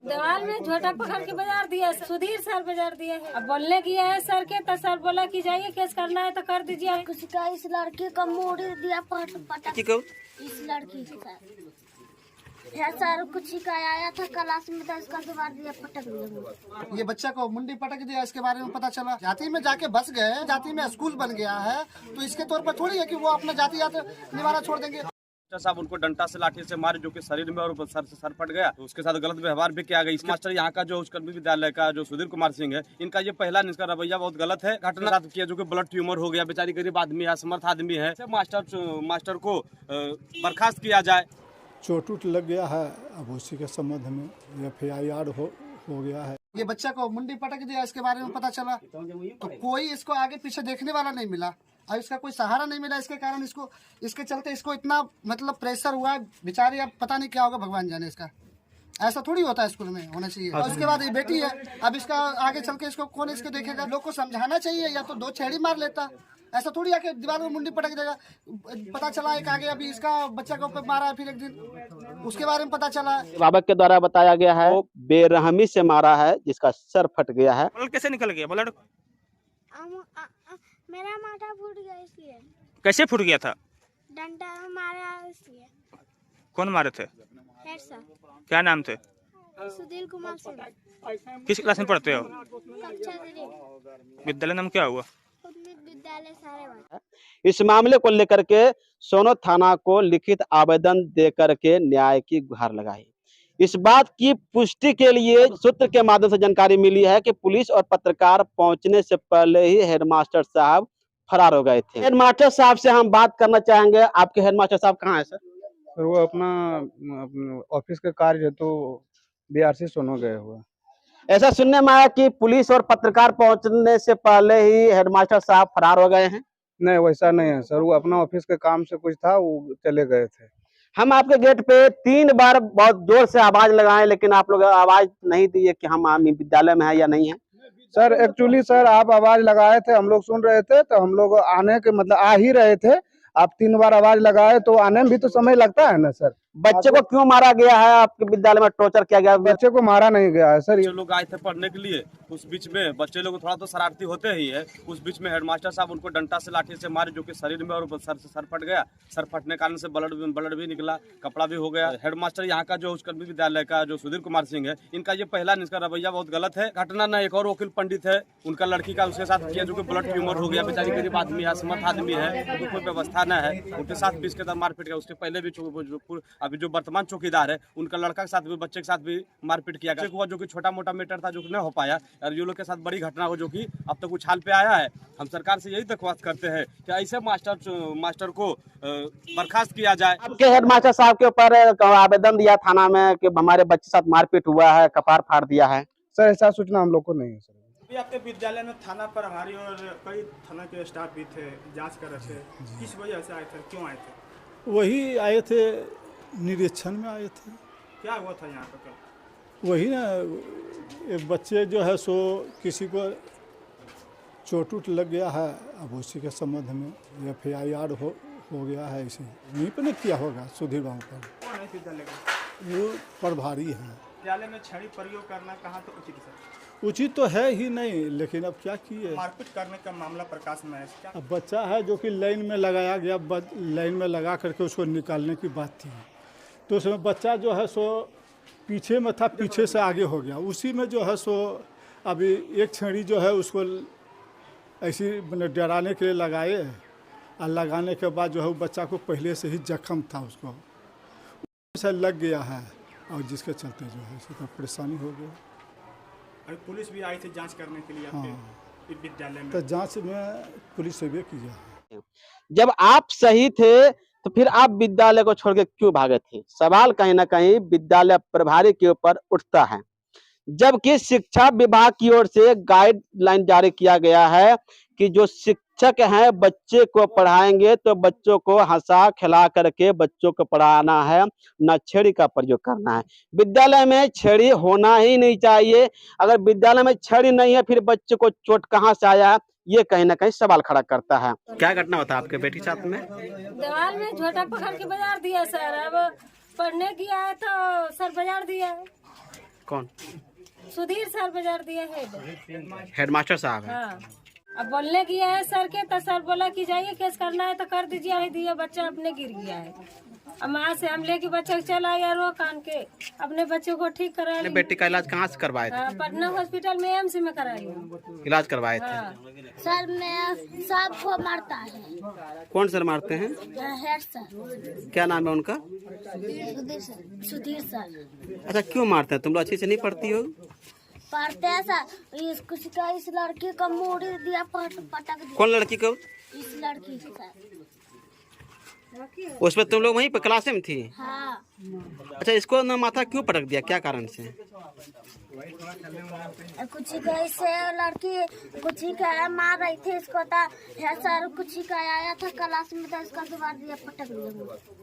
दीवार में झोटा पकड़ के बाजार दिया, सुधीर सर बाजार दिया है। अब बोलने किया है सर के, तो सर बोला कि जाइए केस करना है तो कर दीजिए। किसी का इस लड़की का मोड़ दिया पटक इस लड़की का। फिर सर कुछ का आया था क्लास में तो इसका दीवार दिया पटक दिया। ये बच्चा को मुंडी पटक दिया, इसके बारे में पता चला। जाति में जाके बस गए, जाति में स्कूल बन गया है, तो इसके तौर पर थोड़ी है कि वो अपना जातियात निवारा छोड़ देंगे। साहब उनको डंडा से लाठी से मारे, जो कि शरीर में और सर से सर फट गया। तो उसके साथ गलत व्यवहार भी किया गया। इस मास्टर यहाँ का जो उत्कर्मी विद्यालय का जो सुधीर कुमार सिंह है, इनका ये पहला इनका रवैया बहुत गलत है। घटना रात किया जो कि ब्लड ट्यूमर हो गया, बेचारी गरीब आदमी है, असमर्थ आदमी है। मास्टर को बर्खास्त किया जाए। चोट उट लग गया है, अब उसी के संबंध में FIR हो गया है। ये बच्चा को मुंडी पटक दिया, इसके बारे में पता चला, तो कोई इसको आगे पीछे देखने वाला नहीं मिला और इसका कोई सहारा नहीं मिला। इसके कारण इसके चलते इसको इतना मतलब प्रेशर हुआ बेचारी। अब पता नहीं क्या होगा, भगवान जाने। इसका ऐसा थोड़ी होता है, स्कूल में होना चाहिए। और उसके बाद ये बेटी है, अब इसका आगे चल के इसको कौन इसको देखेगा। लोग को समझाना चाहिए, या तो 2 छेड़ी मार लेता। ऐसा थोड़ी आके दीवार में मुंडी पटक देगा। पता चला एक आगे अभी इसका बच्चा को ऊपर मारा है, फिर एक दिन उसके बारे में पता चला। बाबक के द्वारा बताया गया है वो बेरहमी से मारा है, जिसका सर फट गया है। ब्लड कैसे निकल गया? ब्लड मेरा माथा फूट गया इसलिए। कैसे फूट गया था? डंडा मारा इसलिए। कौन मारे थे? Head sir. क्या नाम थे? सुधीर कुमार सिंह। किस क्लास में पढ़ते हो? कक्षा 3। विद्यालय नाम क्या हुआ? विद्यालय सारे। इस मामले को लेकर के सोनो थाना को लिखित आवेदन दे करके न्याय की गुहार लगाई। इस बात की पुष्टि के लिए सूत्र के माध्यम से जानकारी मिली है कि पुलिस और पत्रकार पहुंचने से पहले ही हेडमास्टर साहब फरार हो गए थे। हेडमास्टर साहब से हम बात करना चाहेंगे। आपके हेडमास्टर साहब कहाँ है सर? सर वो अपना ऑफिस के कार्य हेतु BRC सोनो गए हुए। ऐसा सुनने में आया कि पुलिस और पत्रकार पहुंचने से पहले ही हेडमास्टर साहब फरार हो गए हैं। नहीं, वैसा नहीं है सर। वो अपना ऑफिस के काम से कुछ था, वो चले गए थे। हम आपके गेट पे 3 बार बहुत जोर से आवाज लगाए, लेकिन आप लोग आवाज नहीं दिए कि हम विद्यालय में है या नहीं है। सर एक्चुअली सर आप आवाज लगाए थे, हम लोग सुन रहे थे, तो हम लोग आने के मतलब आ ही रहे थे। आप 3 बार आवाज लगाए तो आने में भी तो समय लगता है ना सर। बच्चे को क्यों मारा गया है? आपके विद्यालय में टॉर्चर किया गया? बच्चे को मारा नहीं गया है सर। जो लोग आए थे पढ़ने के लिए, उस बीच में बच्चे लोग थोड़ा तो शरारती होते ही है। उस बीच में हेडमास्टर साहब उनको डंडा से लाठी से मारे, जो कि शरीर में और सर से सर फट गया। सर फटने कारण से ब्लड भी निकला, कपड़ा भी हो गया। हेडमास्टर यहाँ का जो उत्कर्मी विद्यालय का जो सुधीर कुमार सिंह है, इनका ये पहला इनका रवैया बहुत गलत है। घटना न एक और वकील पंडित है, उनका लड़की का उसके साथ किया, जो कि ब्लड ट्यूमर हो गया, बेचारी गरीब आदमी है, असमर्थ आदमी है, उनको कोई व्यवस्था न है। उनके साथ भी इसके मारपीट किया। उसके पहले भी अभी जो वर्तमान चौकीदार है, उनका लड़का के साथ भी, बच्चे के साथ भी मारपीट किया गया। हुआ जो कि छोटा मोटा मैटर था, जो कि नहीं हो पाया, और ये लोग के साथ बड़ी घटना हो, जो कि अब तक उछाल पे आया है। हम सरकार से यही दरख्वास्त करते हैं कि ऐसे मास्टर को बर्खास्त किया जाए। आपके हेडमास्टर साहब के ऊपर आवेदन दिया थाना में कि हमारे बच्चे साथ मारपीट हुआ है, कपार फाड़ दिया है। सर ऐसा सूचना हम लोग को नहीं है सर। आपके विद्यालय में थाना प्रभारी और कई थाना के स्टाफ भी थे, जांच कर रहे थे। किस वजह से आए थे, क्यों आए थे? वही आए थे, निरीक्षण में आए थे। क्या हुआ था यहाँ पर? वही ना, एक बच्चे जो है सो किसी को चोट उट लग गया है, अब उसी के संबंध में FIR हो गया है। इसे यहीं पर नहीं किया होगा सुधीर बाबू पर। कौन है विद्यालय का? वो प्रभारी है। विद्यालय में छड़ी प्रयोग करना कहाँ तो उचित है? उचित तो है ही नहीं, लेकिन अब क्या किए। मारपीट करने का मामला प्रकाश में है क्या? अब बच्चा है जो कि लाइन में लगाया गया, लाइन में लगा करके उसको निकालने की बात थी, तो उसमें बच्चा जो है सो पीछे में था, पीछे से आगे हो गया। उसी में जो है सो अभी एक छड़ी जो है उसको ऐसी डराने के लिए लगाए, और लगाने के बाद जो है बच्चा को पहले से ही जख्म था, उसको से लग गया है, और जिसके चलते जो है इसको परेशानी हो गई। अभी पुलिस भी आई थी जांच करने के लिए आपके विद्यालय में, तो जांच में पुलिस से भी किया है। जब आप सही थे तो फिर आप विद्यालय को छोड़ के क्यों भागे थे? सवाल कहीं ना कहीं विद्यालय प्रभारी के ऊपर उठता है, जबकि शिक्षा विभाग की ओर से गाइडलाइन जारी किया गया है कि जो शिक्षक हैं बच्चे को पढ़ाएंगे तो बच्चों को हंसा खिला करके बच्चों को पढ़ाना है, न छेड़ी का प्रयोग करना है। विद्यालय में छेड़ी होना ही नहीं चाहिए। अगर विद्यालय में छेड़ी नहीं है, फिर बच्चे को चोट कहाँ से आया, ये कहीं ना कहीं सवाल खड़ा करता है। क्या घटना होता है आपके बेटी साथ में? दीवार में झोटा पकड़ के बाजार दिया सर। अब पढ़ने गया है तो सर बाजार दिया है। कौन? सुधीर सर बाजार दिया है। हेडमास्टर साहब है। हाँ, अब बोलने किया है सर के, तो सर बोला कि जाइए केस करना है तो कर दीजिए। अभी दिया बच्चा अपने गिर गया है। अब वहाँ से हम लेके बच्चे चला आया रो कान के, अपने बच्चों को ठीक करा लिया। बेटी का इलाज कहाँ से करवाए थे? पटना हॉस्पिटल में एम्स में करा लिया। इलाज करवाए थे। हाँ। सर मैं सबको मारता है। कौन सर मारते हैं? Head sir. क्या नाम है उनका? सुधीर सर। अच्छा, क्यों मारते हैं? तुम लोग अच्छे से नहीं पढ़ती हो? पढ़ते हैं सर। इस लड़की को मूड़ी दिया, पटक दिया। कौन लड़की को? इस लड़की को सर। उसमें तुम लोग वहीं पर क्लास में थी? हाँ। अच्छा, इसको ना माथा क्यों पटक दिया, क्या कारण से? कुछ कैसे लड़की कुछ का मार रही थी इसको, था सर कुछ का आया था क्लास में, तो इसका दीवार दिया,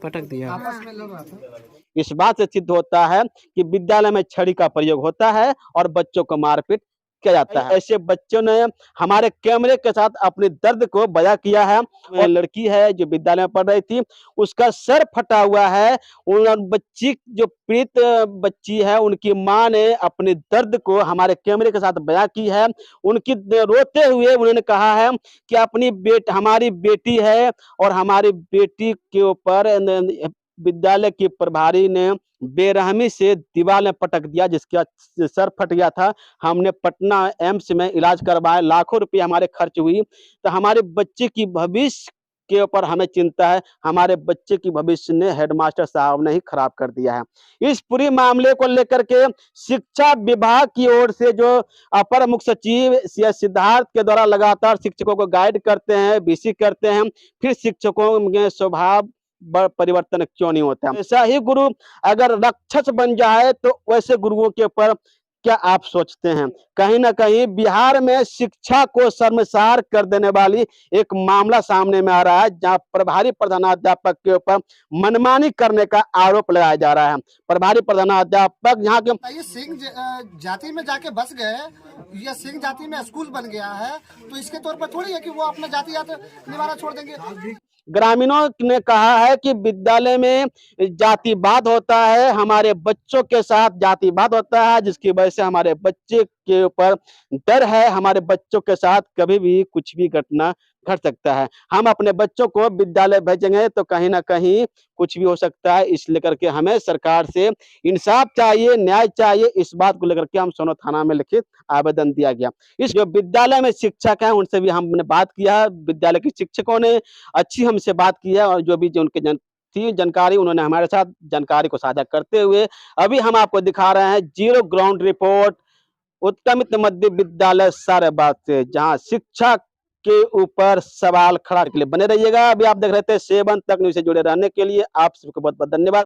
पटक दिया। आपस में लड़ रहा था। इस बात से सिद्ध होता है कि विद्यालय में छड़ी का प्रयोग होता है और बच्चों को मारपीट किया जाता है। ऐसे बच्चों ने हमारे कैमरे के साथ अपने दर्द को बयां किया है। और लड़की है जो विद्यालय में पढ़ रही थी, उसका सर फटा हुआ है। उन बच्ची जो पीड़ित बच्ची है, उनकी माँ ने अपने दर्द को हमारे कैमरे के साथ बयां की है। उनकी रोते हुए उन्होंने कहा है कि हमारी बेटी है और हमारी बेटी के ऊपर विद्यालय के प्रभारी ने बेरहमी से दीवार में पटक दिया, जिसका सर फट गया था। हमने पटना एम्स में इलाज करवाया, लाखों रुपए हमारे खर्च हुई। तो हमारे बच्चे की भविष्य के ऊपर हमें चिंता है। हमारे बच्चे की भविष्य ने हेडमास्टर साहब ने ही खराब कर दिया है। इस पूरी मामले को लेकर के शिक्षा विभाग की ओर से जो अपर मुख्य सचिव सिद्धार्थ के द्वारा लगातार शिक्षकों को गाइड करते हैं, वीसी करते हैं, फिर शिक्षकों में स्वभाव परिवर्तन क्यों नहीं होता? ऐसा ही गुरु अगर राक्षस बन जाए तो वैसे गुरुओं के ऊपर क्या आप सोचते हैं? कहीं ना कहीं बिहार में शिक्षा को शर्मसार कर देने वाली एक मामला सामने में आ रहा है, जहां प्रभारी प्रधानाध्यापक के ऊपर मनमानी करने का आरोप लगाया जा रहा है। प्रभारी प्रधानाध्यापक यहाँ के ये सिंह जाति में जाके बस गए, या सिंह जाति में स्कूल बन गया है, तो इसके तौर पर थोड़ी है कि वो अपना जातियात निवारण छोड़ देंगे। ग्रामीणों ने कहा है कि विद्यालय में जातिवाद होता है, हमारे बच्चों के साथ जातिवाद होता है, जिसकी वजह से हमारे बच्चे के ऊपर डर है। हमारे बच्चों के साथ कभी भी कुछ भी घटना घट सकता है। हम अपने बच्चों को विद्यालय भेजेंगे तो कहीं ना कहीं कुछ भी हो सकता है। इस लेकर के हमें सरकार से इंसाफ चाहिए, न्याय चाहिए। इस बात को लेकर के हम सोनो थाना में लिखित आवेदन दिया गया। इस जो विद्यालय में शिक्षक है उनसे भी हमने बात किया, विद्यालय के शिक्षकों ने अच्छी हमसे बात की है, और जो भी जो उनके थी जानकारी, उन्होंने हमारे साथ जानकारी को साझा करते हुए अभी हम आपको दिखा रहे हैं जीरो ग्राउंड रिपोर्ट उत्क्रमित मध्य विद्यालय साराबाद से, जहां शिक्षा के ऊपर सवाल खड़ा के लिए बने रहिएगा। अभी आप देख रहे थे 7 तक न्यूज़ से जुड़े रहने के लिए आप सबको बहुत बहुत धन्यवाद।